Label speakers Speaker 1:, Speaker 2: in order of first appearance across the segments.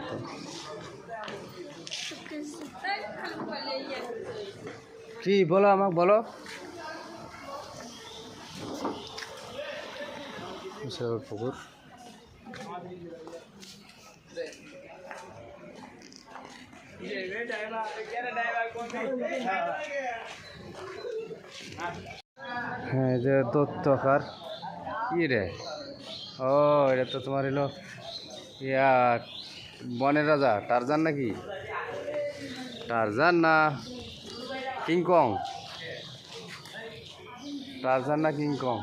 Speaker 1: তো কি বলো আমাকে বলো। পুকুর হ্যাঁ যে দত্তকার কি রে, ও এটা তো তোমার হলো ইয়া বনের রাজা টারজান নাকি, টারজান না কিংকং, টারজান না কিংকং।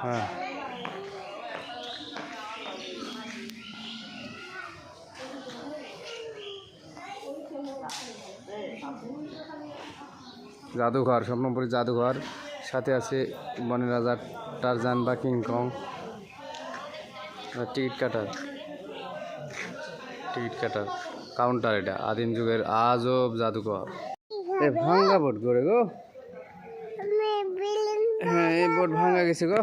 Speaker 1: হ্যাঁ জাদুঘর, স্বপ্নপুরী জাদুঘর, সাথে আছে বনের রাজা টারজান বা কিংকং। টিকিট কাটার কাউন্টার, এটা আদিম যুগের আজব জাদুঘর। এ ভাঙ্গা বোট করে গো, হ্যাঁ এই বোট ভাঙা গেছে গো,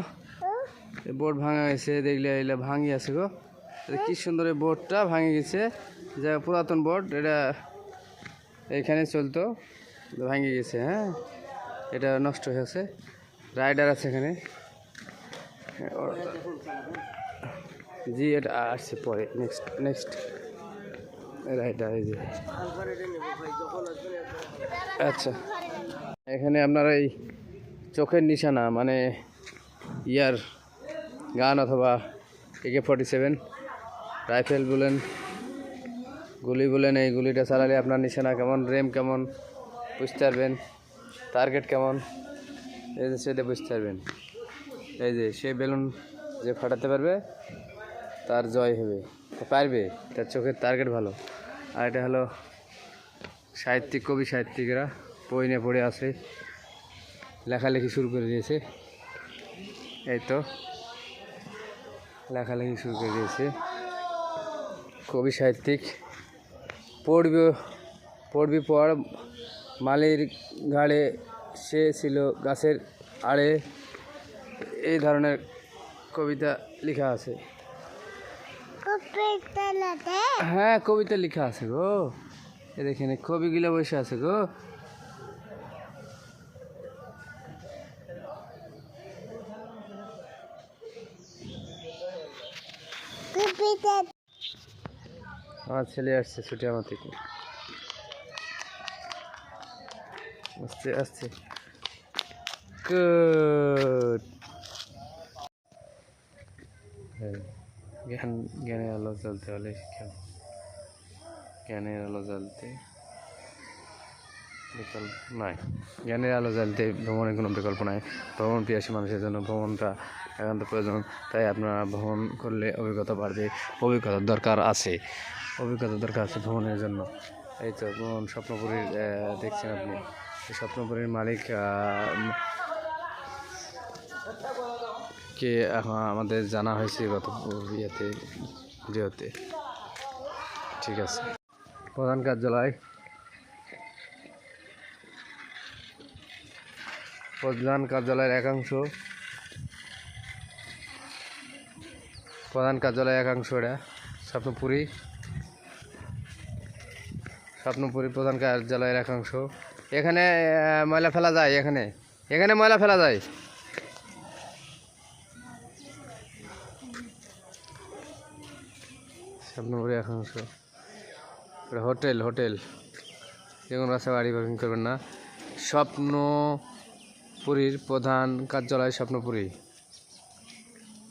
Speaker 1: এই বোট ভাঙা গেছে, দেখলে এগুলো ভাঙি আছে গো, কি সুন্দর এই বোটটা ভাঙে গেছে, যা পুরাতন বোট, এটা এইখানে চলতো, ভাঙে গেছে। হ্যাঁ এটা নষ্ট হয়েছে, রাইডার আছে এখানে, জি এটা আসছে পরে, নেক্সট রাইডার এই যে। আচ্ছা এখানে আপনার এই চোখের নিশানা মানে ইয়ার গান অথবা AK-47 রাইফেল বলেন, গুলি বলেন, এই গুলিটা চালালে আপনার নিশানা কেমন, রেম কেমন বুঝতে পারবেন, টার্গেট কেমন এই যে সেটা বুঝতে পারবেন। এই যে সে বেলুন যে ফাটাতে পারবে তার জয় হবে, পারবে, তার চোখের টার্গেট ভালো। আর এটা হলো সাহিত্যিক, কবি সাহিত্যিকরা বই নিয়ে পড়ে আছে, লেখালেখি শুরু করে দিয়েছে, এই তো লেখালেখি শুরু করে দিয়েছে। কবি সাহিত্যিক পড়বি পর, মালির ঘাড়ে সে ছিল গাছের আড়ে, এই ধরনের কবিতা লেখা আছে। হ্যাঁ কবিতা লেখা আছে গো, এ দেখেন কবিগুলো বসে আছে গো। আমার ছেলে আসছে ছুটি আমার থেকে, আসছে গুড। জ্ঞানের আলো জ্বলতে হলে শিক্ষা, জ্ঞানের আলো জ্বলতে বিকল্প নাই, জ্ঞানের আলো জ্বলতে ভ্রমণের কোনো বিকল্প নাই। ভ্রমণ পিয়াসী মানুষের জন্য ভ্রমণটা একান্ত প্রয়োজন, তাই আপনারা ভ্রমণ করলে অভিজ্ঞতা বাড়বে, অভিজ্ঞতার দরকার আছে ভ্রমণের জন্য। এই তো ভ্রমণ স্বপ্নপুরীর দেখছেন আপনি, স্বপ্নপুরীর মালিক কে এখন আমাদের জানা হয়েছে গত ইয়েতে ভিডিওতে। ঠিক আছে, প্রধান কার্যালয়ের একাংশ, প্রধান কার্যালয়ের একাংশ, এটা স্বপ্নপুরী প্রধান কার্যালয়ের একাংশ। এখানে ময়লা ফেলা যায়, এখানে ময়লা ফেলা যায়। স্বপ্নপুরী একাংশ, হোটেল যেমন রাস্তায় গাড়ি পার্কিং করবেন না। স্বপ্নপুরীর প্রধান কার্যালয়, স্বপ্নপুরী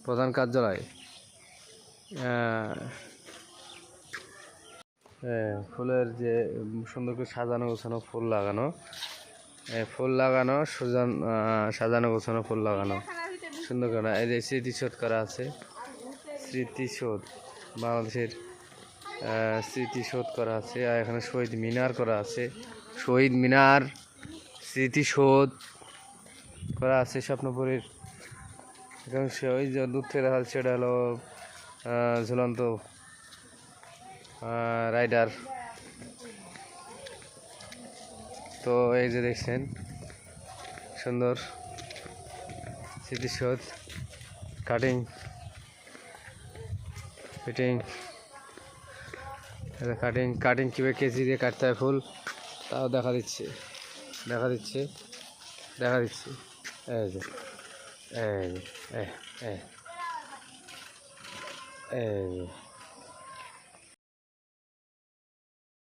Speaker 1: প্রধান কার্যালয়। ফুলের যে সুন্দর করে সাজানো গোছানো, ফুল লাগানো সাজানো গোছানো ফুল লাগানো সুন্দর করে। এই যে স্মৃতিসৌধ করা আছে, বাংলাদেশের স্মৃতিসৌধ করা আছে। আর এখানে শহীদ মিনার করা আছে, স্মৃতিসৌধ করা আছে স্বপ্নপুরীর। এবং ওই যে দূর থেকে দেখা যাচ্ছে, এটা হলো ঝুলন্ত রাইডার। তো এই যে দেখছেন সুন্দর স্মৃতিসৌধ, কাটিং ফিটিং, কাটিং কাটিং কীভাবে কেজি দিয়ে কাটতে হয় ফুল তাও দেখা দিচ্ছে। এই যে এই যে এই